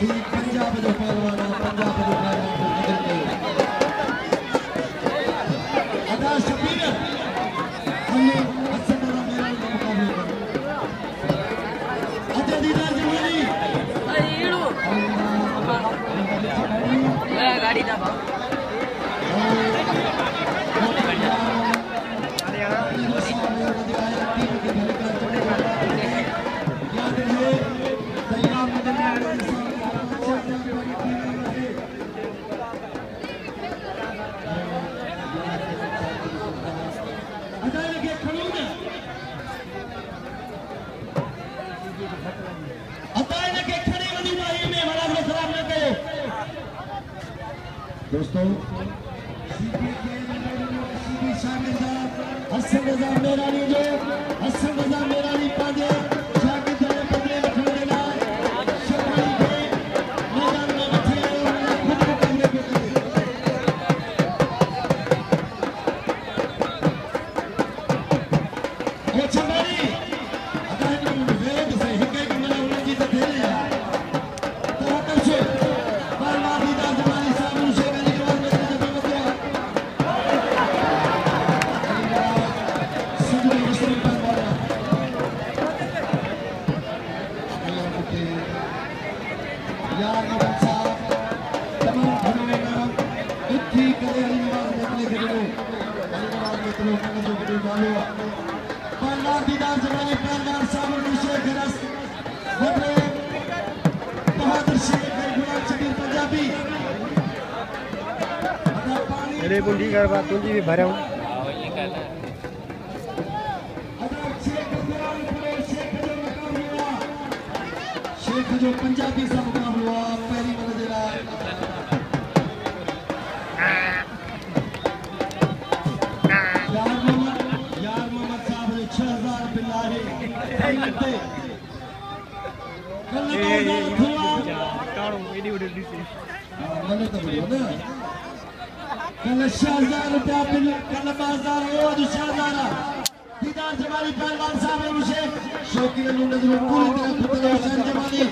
पंजाब जो पहलवान पंजाब जो अदा शबीर हमने हसन रजा मेरा मुकाबले अदा दीदार जमाली अरे गाड़ी ना दोस्तों हसन रजा मेरानी जो हसन रजा मेरानी पाजे शागिर्द ने बदले रखने देना शर्माई के मैदान में बैठे हैं खुद को कमरे पे ये चंबारी अगर हम वेद से हिके के मना उन्हें जीत दे लिया तो हटो से बार-बार दीदार जमाली साहब उसे गाली के बाद में यार नवाब साहब तमाम घरों इतनी करे अलीबाग देखने के लिए अलीबाग में तो लोग जो बड़ी डालो पहलवान दीदार जमाली पहलवान साहब और शेख रस मतलब बहादुर शेख गुलाम शबीर पंजाबी अगर पानी अरे बुंदी कर बात तुझी भी भरा हूं अगर शेख गुलाम शेख जो मकाम हुआ शेख जो पंजाबी सा मुकाम हुआ पहली मंजिल यार मोहम्मद साहब ने 6000 बिल्लाही कल मैंने तो बोलियो ना कल 6000 रुपया बिल कल बाजार हो जो 6000 दीदार जमाली पहलवान साहब ने मुझे शौकीन नजरों पूरी तरह खुद हुसैन जमाली